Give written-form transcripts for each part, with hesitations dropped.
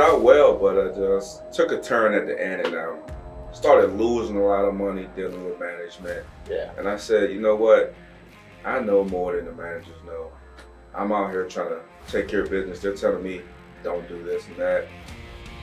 out well, but I just took a turn at the end and started losing a lot of money dealing with management. Yeah. And I said, you know what? I know more than the managers know. I'm out here trying to take care of business. They're telling me don't do this and that.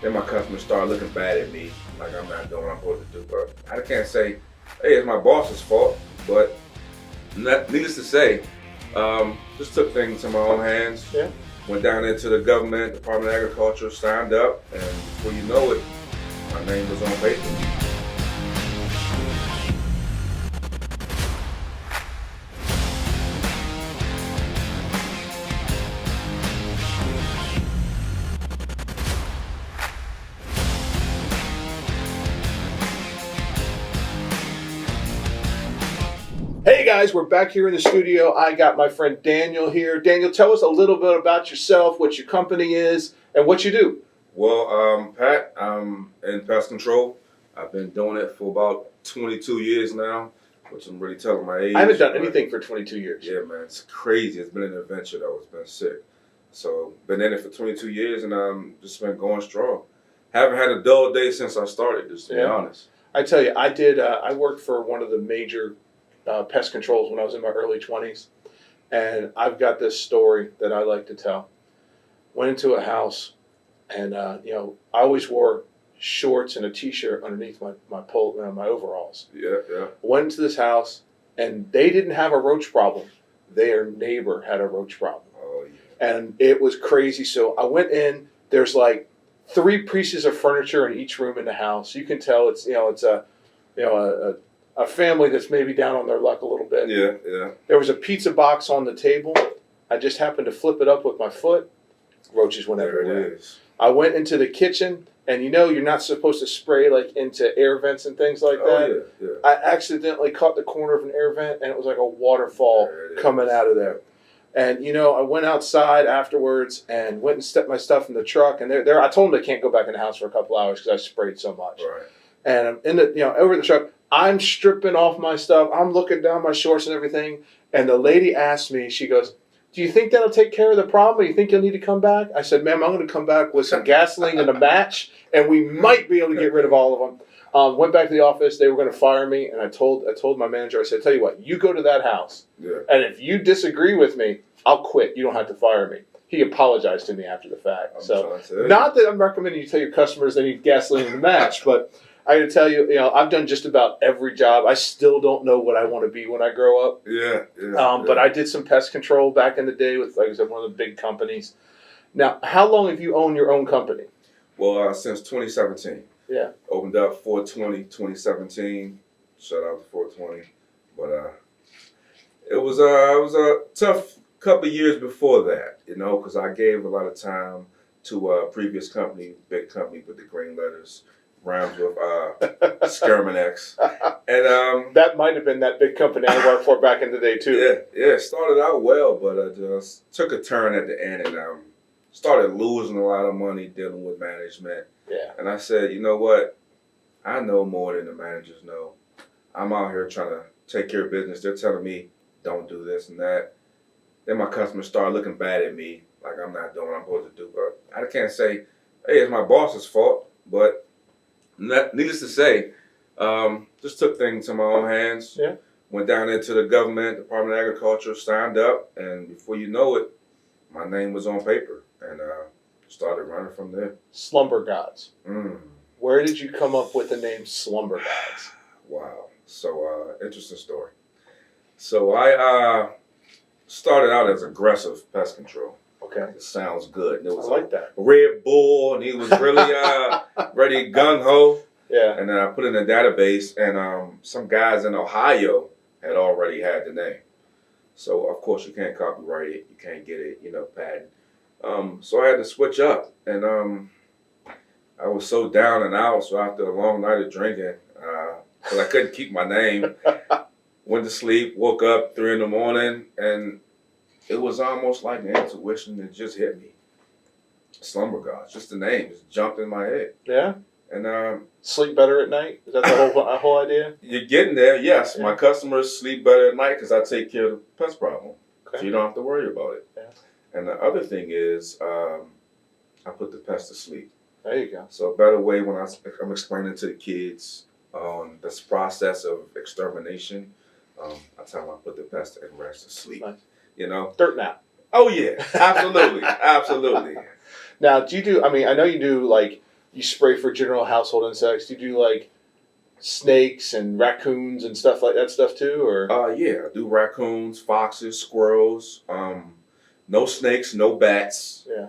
Then my customers start looking bad at me, like I'm not doing what I'm supposed to do. But I can't say, hey, it's my boss's fault. But needless to say, just took things in my own hands. Yeah. Went down into the government, Department of Agriculture, signed up, and before you know it, my name was on paper. Hey guys, we're back here in the studio. I got my friend Daniel here. Daniel, tell us a little bit about yourself, what your company is, and what you do. Well, Pat, I'm in pest control. I've been doing it for about 22 years now, which I'm really telling my age. I haven't done anything for 22 years. Yeah, man, it's crazy. It's been an adventure though. It's been sick. So, been in it for 22 years and just been going strong. Haven't had a dull day since I started, just to be honest. I tell you, I worked for one of the major pest controls when I was in my early 20s. And I've got this story that I like to tell. Went into a house and, I always wore shorts and a t-shirt underneath my overalls. Yeah. Went into this house and they didn't have a roach problem. Their neighbor had a roach problem. Oh, yeah. And it was crazy. So I went in, there's like 3 pieces of furniture in each room in the house. You can tell it's a family that's maybe down on their luck a little bit. Yeah. There was a pizza box on the table. I just happened to flip it up with my foot. Roaches went everywhere. There it is. I went into the kitchen, and you're not supposed to spray like into air vents and things like that. Yeah. I accidentally caught the corner of an air vent, and it was like a waterfall coming out of there. And I went outside afterwards and went and stepped my stuff in the truck. And I told them they can't go back in the house for a couple hours because I sprayed so much. Right. And I'm in over the truck. I'm stripping off my stuff. I'm looking down my shorts and everything. And the lady asked me, she goes, "Do you think that'll take care of the problem? Or you think you'll need to come back?" I said, "Ma'am, I'm going to come back with some gasoline and a match, and we might be able to get rid of all of them." Went back to the office. They were going to fire me, and I told my manager, I said, "Tell you what, you go to that house, and if you disagree with me, I'll quit. You don't have to fire me." He apologized to me after the fact. Not that I'm recommending you tell your customers they need gasoline and a match, but I got to tell you, I've done just about every job. I still don't know what I want to be when I grow up. Yeah. But I did some pest control back in the day with, like I said, one of the big companies. Now, how long have you owned your own company? Well, since 2017. Yeah. Opened up 4/20/2017. Shout out to 420. But it was a tough couple of years before that, because I gave a lot of time to a previous company, big company with the green letters. Rhymes with Skirminex. And that might have been that big company I worked for back in the day too. Yeah. Started out well, but I just took a turn at the end and started losing a lot of money dealing with management. Yeah. And I said, you know what? I know more than the managers know. I'm out here trying to take care of business. They're telling me don't do this and that. Then my customers start looking bad at me, like I'm not doing what I'm supposed to do. But I can't say, hey, it's my boss's fault. But needless to say, just took things in my own hands. Yeah. Went down into the government, Department of Agriculture, signed up, and before you know it, my name was on paper, and started running from there. Slumbergods. Where did you come up with the name Slumbergods? Wow. So, interesting story. So I started out as aggressive pest control. Okay. It sounds good. It was I like that. Red Bull, and he was really ready gung-ho. Yeah. And then I put in a database, and some guys in Ohio had already had the name. So, of course, you can't copyright it. You can't get it, patent. So I had to switch up. And I was so down and out, so after a long night of drinking, because I couldn't keep my name, went to sleep, woke up 3 in the morning, and it was almost like an intuition that just hit me. Slumbergods, just the name, just jumped in my head. Yeah. And sleep better at night? Is that the whole idea? You're getting there, yes. Yeah. My customers sleep better at night because I take care of the pest problem. Okay. So you don't have to worry about it. Yeah. And the other thing is, I put the pest to sleep. There you go. So a better way when I'm explaining to the kids on this process of extermination, I tell them I put the pest and rest to sleep. Nice. You know? Dirt nap. Oh yeah, absolutely, absolutely. Now, do you do? I mean, I know you do like you spray for general household insects. Do you do like snakes and raccoons and stuff like that stuff too, or? Yeah, I do raccoons, foxes, squirrels. No snakes, no bats. Yeah.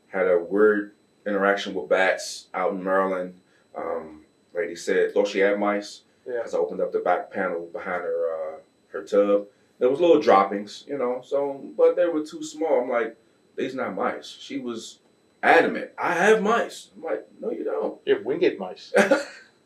Had a weird interaction with bats out in Maryland. Lady thought she had mice. Yeah. Because I opened up the back panel behind her tub. There was little droppings, you know. So, but they were too small. I'm like, these not mice. She was adamant. I have mice. I'm like, no, you don't. You have winged mice.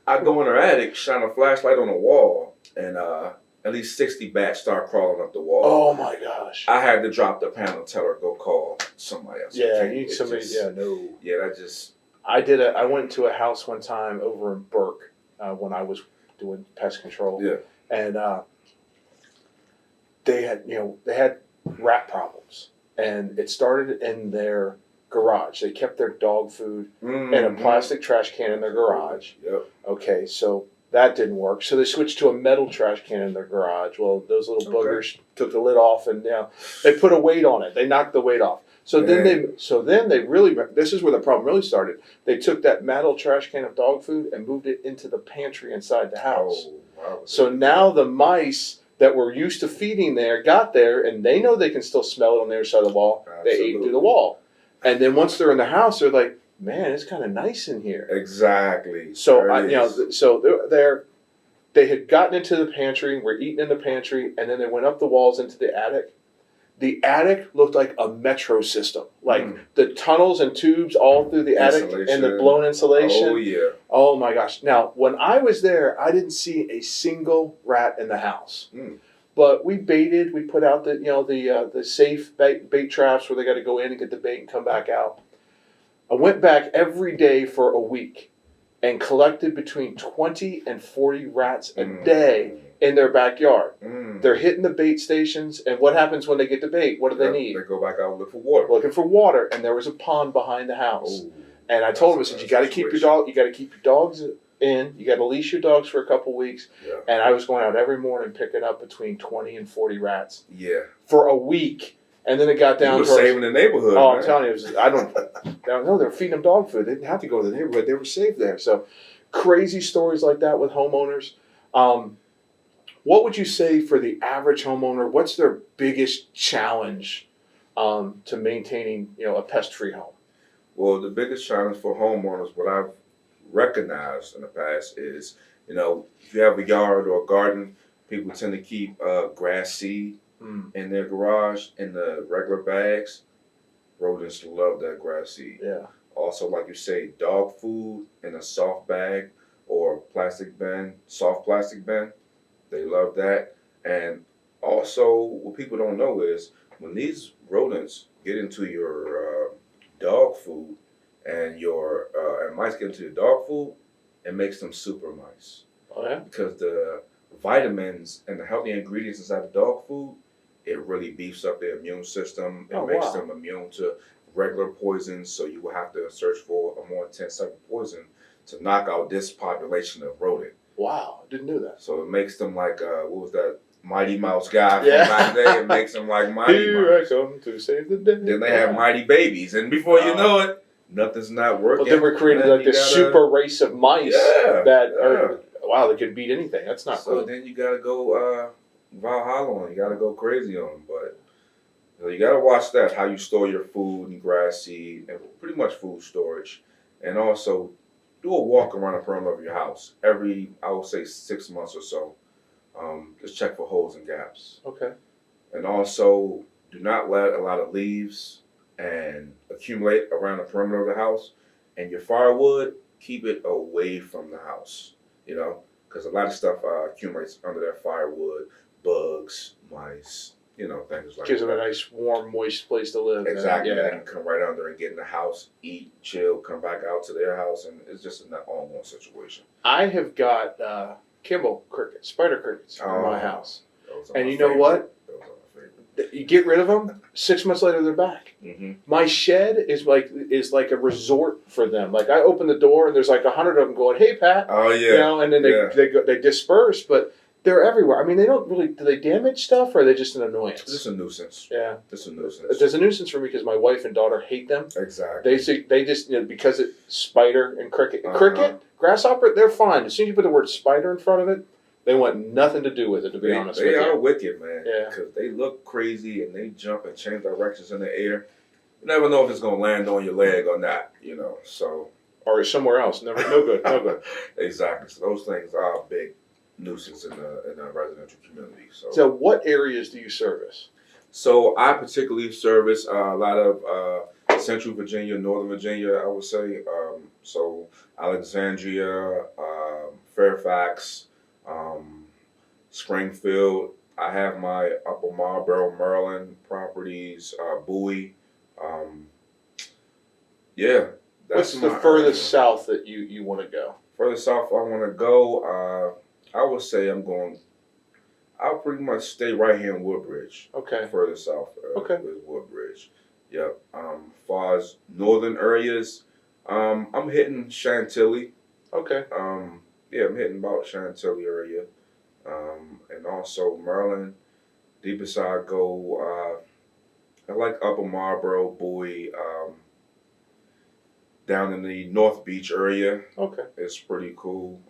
I go in her attic, shine a flashlight on the wall, and at least 60 bats start crawling up the wall. Oh my gosh. I had to drop the panel, tell her go call somebody else. Yeah, you need somebody. No. Yeah, that just. I went to a house one time over in Burke when I was doing pest control. Yeah. And they had rat problems, and it started in their garage. They kept their dog food in a plastic trash can in their garage. Yep. Okay, so that didn't work. So they switched to a metal trash can in their garage. Well, those little boogers took the lid off, and they put a weight on it. They knocked the weight off. So then they really, this is where the problem really started. They took that metal trash can of dog food and moved it into the pantry inside the house. Oh, wow. So now the mice that were used to feeding there got there, and they know they can still smell it on the other side of the wall. Absolutely. They ate through the wall. And then once they're in the house, they're like, man, it's kind of nice in here. Exactly. So, they had gotten into the pantry, were eating in the pantry, and then they went up the walls into the attic. The attic looked like a metro system, like the tunnels and tubes all through the attic and the blown insulation. Oh, yeah. Oh, my gosh. Now, when I was there, I didn't see a single rat in the house. But we baited. We put out the safe bait traps where they got to go in and get the bait and come back out. I went back every day for a week and collected between 20 and 40 rats a day in their backyard. They're hitting the bait stations, and what happens when they get the bait? What do they need? They go back out and look for water. Looking for water, and there was a pond behind the house. Oh, and I told them, I said, you got to keep your dogs in. You got to leash your dogs for a couple weeks. Yeah. And I was going out every morning picking up between 20 and 40 rats. Yeah. For a week. And then it got down to saving the neighborhood. Oh, man. I'm telling you, I don't know. They're feeding them dog food. They didn't have to go to the neighborhood. They were safe there. So crazy stories like that with homeowners. What would you say for the average homeowner? What's their biggest challenge to maintaining, a pest-free home? Well, the biggest challenge for homeowners, what I've recognized in the past is, if you have a yard or a garden, people tend to keep grass seed in their garage in the regular bags. Rodents love that grass seed. Yeah. Also, like you say, dog food in a soft bag or plastic bin, soft plastic bin. They love that. And also, what people don't know is when these rodents get into your dog food and and mice get into your dog food, it makes them super mice. Oh, yeah? Because the vitamins and the healthy ingredients inside the dog food, it really beefs up their immune system. It makes them immune to regular poisons. So you will have to search for a more intense type of poison to knock out this population of rodent. Wow, I didn't know that. So it makes them like, what was that Mighty Mouse guy from back then? It makes them like Mighty Here Mouse. I come to save the day. Then they have mighty babies. And before you know it, nothing's not working. Well, then we're creating like this super race of mice that are, they could beat anything. That's not so cool. Then you got to go Valhalla on. You got to go crazy on them. But you got to watch that, how you store your food and grass seed and pretty much food storage. And also do a walk around the perimeter of your house every, I would say, 6 months or so. Just check for holes and gaps. Okay. And also, do not let a lot of leaves and accumulate around the perimeter of the house. And your firewood, keep it away from the house, because a lot of stuff accumulates under that firewood, bugs, mice, things like that. Gives them a nice, warm, moist place to live. Exactly. They can come right under and get in the house, eat, chill, come back out to their house, and it's just an ongoing situation. I have got Kimball crickets, spider crickets in my house. Those are And my you know favorite. what? Those are my favorite. You get rid of them. 6 months later, they're back. Mm-hmm. My shed is like a resort for them. Like I open the door and there's like 100 of them going, "Hey, Pat," Oh yeah. you know, and then they disperse, but they're everywhere. I mean, they don't really. Do they damage stuff, or are they just an annoyance? It's a nuisance. Yeah, it's a nuisance. There's a nuisance for me because my wife and daughter hate them. Exactly. They just because it's spider and cricket, cricket, grasshopper. They're fine. As soon as you put the word spider in front of it, they want nothing to do with it. To be honest, they with are you. wicked, man. Yeah, because they look crazy and they jump and change directions in the air. You never know if it's gonna land on your leg or not. You know, so or somewhere else. No good. No good. Exactly. So those things are a big nuisance in the residential community. So what areas do you service? So I particularly service a lot of Central Virginia, Northern Virginia, I would say. So Alexandria, Fairfax, Springfield. I have my Upper Marlboro, Maryland properties, Bowie. Yeah. What's the furthest south that you want to go? Further south I want to go, I would say I'll pretty much stay right here in Woodbridge. Okay. Further south okay. is Woodbridge. Yep. As far as northern areas, I'm hitting Chantilly. Okay. Yeah, I'm hitting about Chantilly area. And also Maryland. Deepest I go, I like Upper Marlboro, Bowie, down in the North Beach area. Okay. It's pretty cool.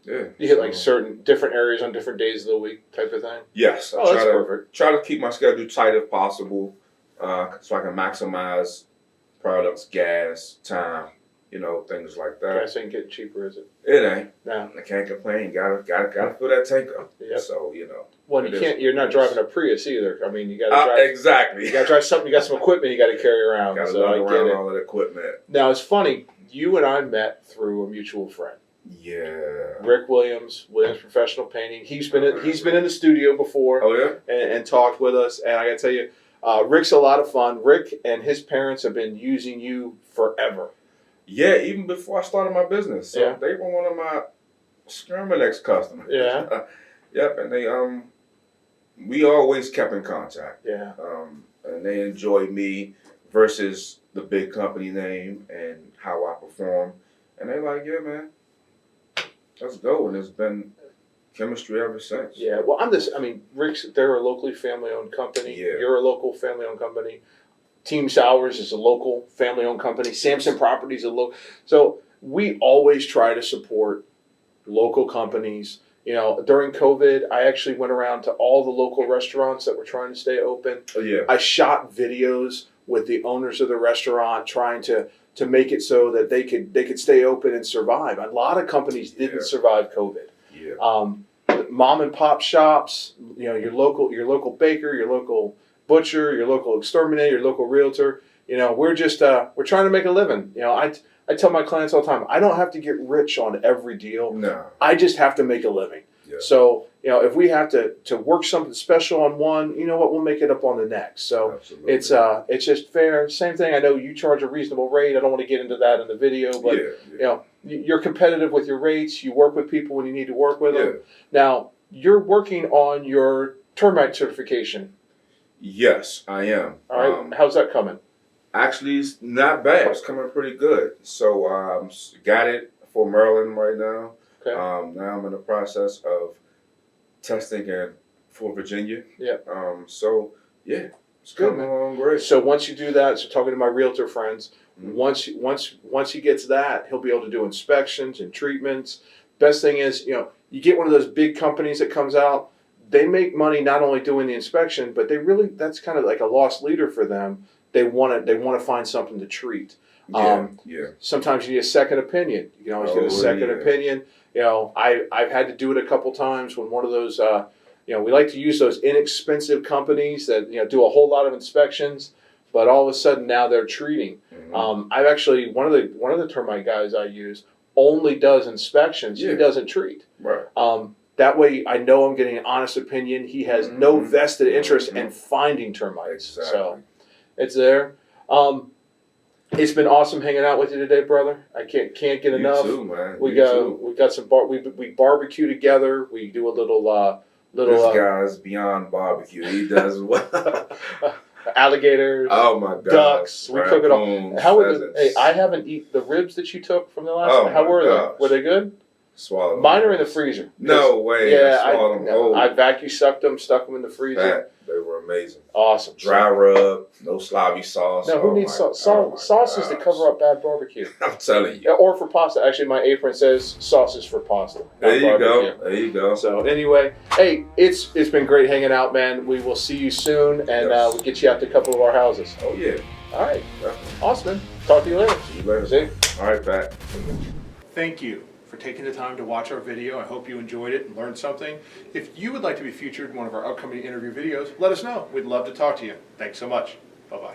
Yeah. You hit like certain different areas on different days of the week type of thing? Yes. Oh, that's perfect. Try to keep my schedule tight if possible, so I can maximize products, gas, time, things like that. Gas ain't getting cheaper, is it? It ain't. No. I can't complain. Gotta fill that tank up. Yep. So, Well, you can't. You're not driving a Prius either. I mean, you got to drive. Exactly. You got to drive something. You got some equipment you got to carry around. Got to so lug I around get it. all of the equipment. Now it's funny. You and I met through a mutual friend. Yeah. Rick Williams Professional Painting. He's been in the studio before. Oh yeah. And talked with us. And I got to tell you, Rick's a lot of fun. Rick and his parents have been using you forever. Yeah, even before I started my business. So yeah. They were one of my Skirminex customers. Yeah. Yep, and they we always kept in contact. Yeah. And they enjoyed me versus the big company name and how I perform. And they're like, yeah, man, let's go. And it's been chemistry ever since. Yeah. Well, Rick's, they're a locally family-owned company. Yeah. You're a local family-owned company. Team Sowers is a local family-owned company. Samson Properties is a local. So we always try to support local companies. During COVID, I actually went around to all the local restaurants that were trying to stay open. Oh, yeah. I shot videos with the owners of the restaurant trying to make it so that they could stay open and survive. A lot of companies didn't survive COVID. Yeah. Mom and pop shops, your local baker, your local butcher, your local exterminator, your local realtor. We're just we're trying to make a living. I tell my clients all the time, I don't have to get rich on every deal. No. I just have to make a living. Yeah. So, if we have to work something special on one, you know what, we'll make it up on the next. So absolutely. It's just fair. Same thing. I know you charge a reasonable rate. I don't want to get into that in the video, but you're competitive with your rates. You work with people when you need to work with them. Now, you're working on your termite certification. Yes, I am. All right. How's that coming? Actually, it's not bad. It's coming pretty good. So, got it for Maryland right now. Okay. Now I'm in the process of testing it for Virginia. Yeah. So yeah, it's good, coming along great. So once you do that, so talking to my realtor friends, mm-hmm. once he gets that, he'll be able to do inspections and treatments. Best thing is, you get one of those big companies that comes out. They make money not only doing the inspection, but that's kind of like a lost leader for them. They want to find something to treat. Yeah. Sometimes you need a second opinion. You can always get a second opinion. I've had to do it a couple times when one of those, we like to use those inexpensive companies that, do a whole lot of inspections, but all of a sudden now they're treating. Mm-hmm. I've actually, one of the termite guys I use only does inspections. Yeah. He doesn't treat. Right. That way I know I'm getting an honest opinion. He has no vested interest in finding termites. Exactly. So it's there. It's been awesome hanging out with you today, brother. I can't get enough. You too, man. We got some we barbecue together. We do a little little This guy's beyond barbecue. He does well. alligators. Oh my God. Ducks. We cook it all. How were the, hey, I haven't eaten the ribs that you took from the last Oh time. How my were gosh. they? Were they good? Swallow them. Mine are in the freezer. No way. Yeah, I swallowed them whole. I vacuum sucked them, stuck them in the freezer. They were amazing. Awesome. Dry rub, no sloppy sauce. No, who needs sauce? Sauce is to cover up bad barbecue. I'm telling you. Yeah, or for pasta. Actually, my apron says sauce is for pasta. There you go. There you go. So anyway, hey, it's been great hanging out, man. We will see you soon, and we'll get you out to a couple of our houses. Oh yeah. All right. Definitely. Awesome, man. Talk to you later. See you later. See? All right, Pat. Thank you for taking the time to watch our video. I hope you enjoyed it and learned something. If you would like to be featured in one of our upcoming interview videos, let us know. We'd love to talk to you. Thanks so much. Bye-bye.